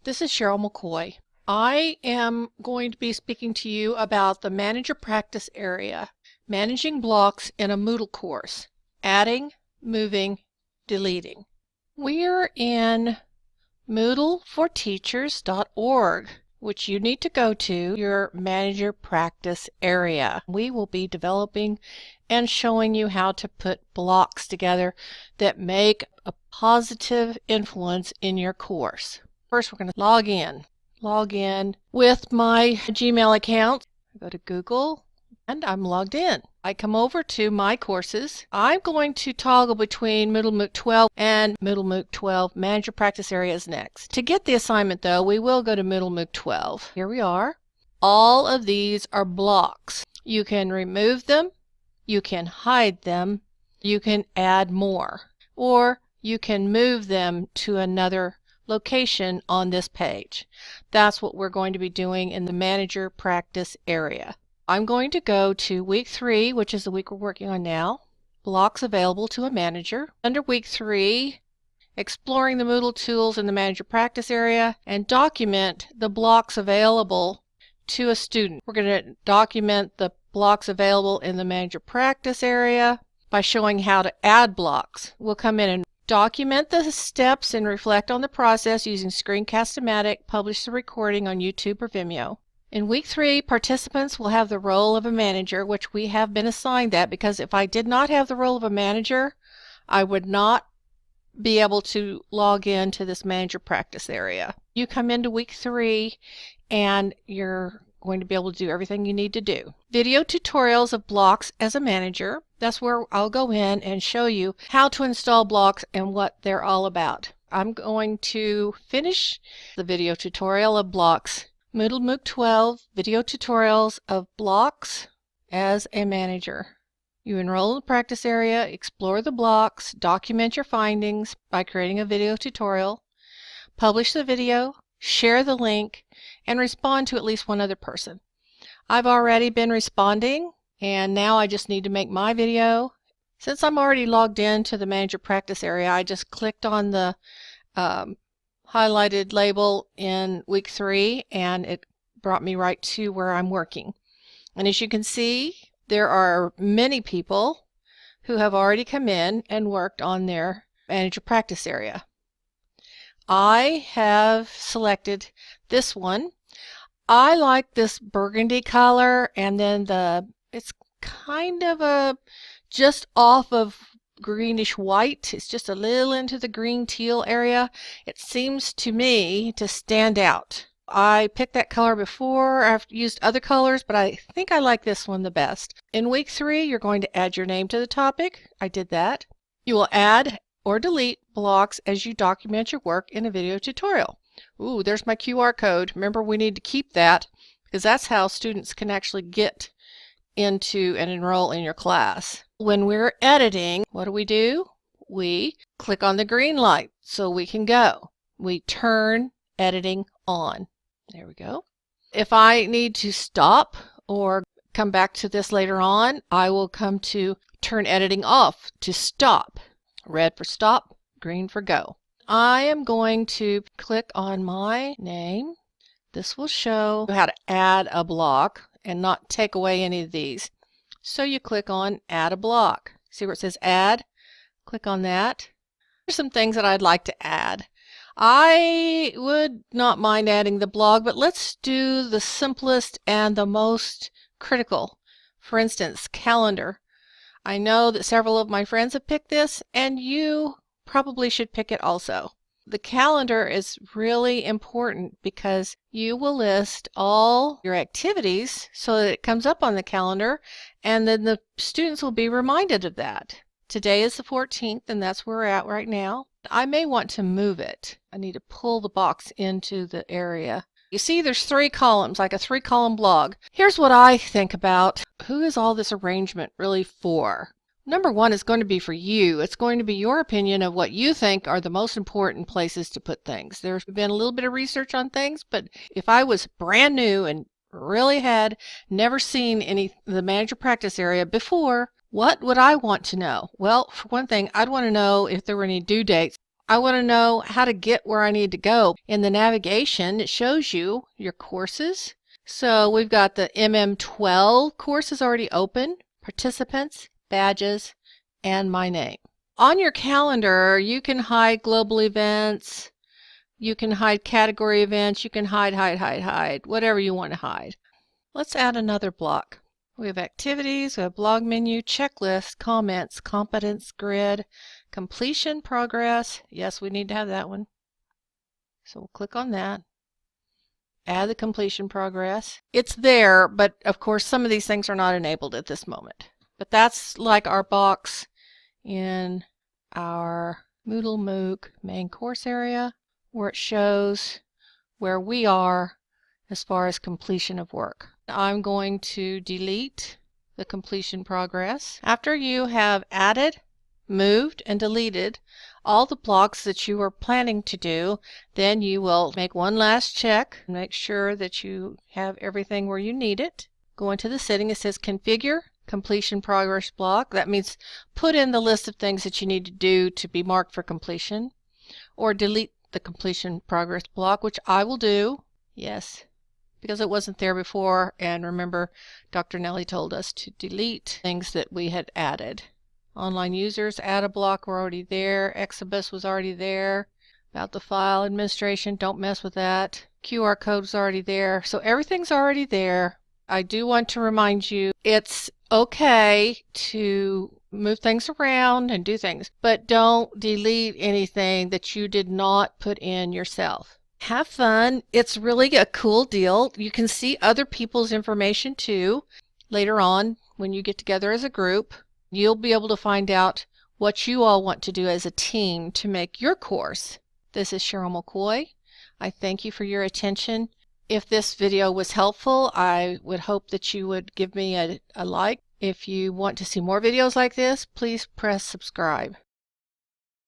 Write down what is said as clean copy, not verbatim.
This is Cheryl McCoy. I am going to be speaking to you about the Manager Practice Area, managing blocks in a Moodle course, adding, moving, deleting. We're in moodleforteachers.org, which you need to go to your Manager Practice Area. We will be developing and showing you how to put blocks together that make a positive influence in your course. First, we're going to log in with my Gmail account. I go to Google and I'm logged in. I come over to my courses. I'm going to toggle between Moodle MOOC 12 and Moodle MOOC 12 Manager Practice Areas next. To get the assignment though, we will go to Moodle MOOC 12. Here we are. All of these are blocks. You can remove them, you can hide them, you can add more, or you can move them to another location on this page. That's what we're going to be doing in the Manager Practice Area. I'm going to go to week 3, which is the week we're working on now. Blocks available to a manager. Under week 3, exploring the Moodle tools in the Manager Practice Area, and document the blocks available to a student. We're going to document the blocks available in the Manager Practice Area by showing how to add blocks. We'll come in and document the steps and reflect on the process using Screencast-O-Matic, publish the recording on YouTube or Vimeo. In week 3, participants will have the role of a manager, which we have been assigned that because if I did not have the role of a manager, I would not be able to log into this Manager Practice Area. You come into week 3 and you're going to be able to do everything you need to do. Video tutorials of blocks as a manager. That's where I'll go in and show you how to install blocks and what they're all about. I'm going to finish the video tutorial of blocks. Moodle MOOC 12 video tutorials of blocks as a manager. You enroll in the practice area, explore the blocks, document your findings by creating a video tutorial, publish the video, share the link, and respond to at least one other person. I've already been responding, and now I just need to make my video. Since I'm already logged in to the Manager Practice Area, I just clicked on the highlighted label in week 3, and it brought me right to where I'm working. And as you can see, there are many people who have already come in and worked on their Manager Practice Area. I have selected this one. I like this burgundy color, and then it's kind of a just off of greenish white. It's just a little into the green teal area. It seems to me to stand out. I picked that color before. I've used other colors, but I think I like this one the best. In week 3, you're going to add your name to the topic. I did that. You will add or delete blocks as you document your work in a video tutorial. Ooh, there's my QR code. Remember, we need to keep that because that's how students can actually get into and enroll in your class. When we're editing, what do? We click on the green light so we can go. We turn editing on. There we go. If I need to stop or come back to this later on, I will come to turn editing off to stop. Red for stop, green for go. I am going to click on my name. This will show how to add a block and not take away any of these. So you click on add a block. See where it says add? Click on that. There's some things that I'd like to add. I would not mind adding the blog, but let's do the simplest and the most critical. For instance, calendar. I know that several of my friends have picked this, and you probably should pick it also. The calendar is really important because you will list all your activities so that it comes up on the calendar, and then the students will be reminded of that. Today is the 14th, and that's where we're at right now. I may want to move it. I need to pull the box into the area. You see there's 3 columns, like a 3-column blog. Here's what I think about who is all this arrangement really for. Number 1 is going to be for you. It's going to be your opinion of what you think are the most important places to put things. There's been a little bit of research on things, but if I was brand new and really had never seen the Manager Practice Area before, what would I want to know? Well, for one thing, I'd want to know if there were any due dates. I want to know how to get where I need to go. In the navigation, it shows you your courses. So we've got the MM12 courses already open, participants, badges, and my name. On your calendar, you can hide global events, you can hide category events, you can hide, whatever you want to hide. Let's add another block. We have activities, we have blog menu, checklist, comments, competence grid, completion progress. Yes, we need to have that one. So we'll click on that. Add the completion progress. It's there, but of course some of these things are not enabled at this moment. But that's like our box in our Moodle MOOC main course area where it shows where we are as far as completion of work. I'm going to delete the completion progress. After you have added, moved, and deleted all the blocks that you were planning to do, then you will make one last check and make sure that you have everything where you need it. Go into the setting. It says Configure Completion Progress Block. That means put in the list of things that you need to do to be marked for completion, or delete the completion progress block, which I will do. Yes, because it wasn't there before, and remember Dr. Nellie told us to delete things that we had added. Online users, add a block, were already there. Exhibus was already there. About the file administration, don't mess with that. QR code was already there. So everything's already there. I do want to remind you, it's okay to move things around and do things, but don't delete anything that you did not put in yourself. Have fun. It's really a cool deal. You can see other people's information too. Later on, when you get together as a group, you'll be able to find out what you all want to do as a team to make your course. This is Cheryl McCoy. I thank you for your attention. If this video was helpful, I would hope that you would give me a like. If you want to see more videos like this, please press subscribe.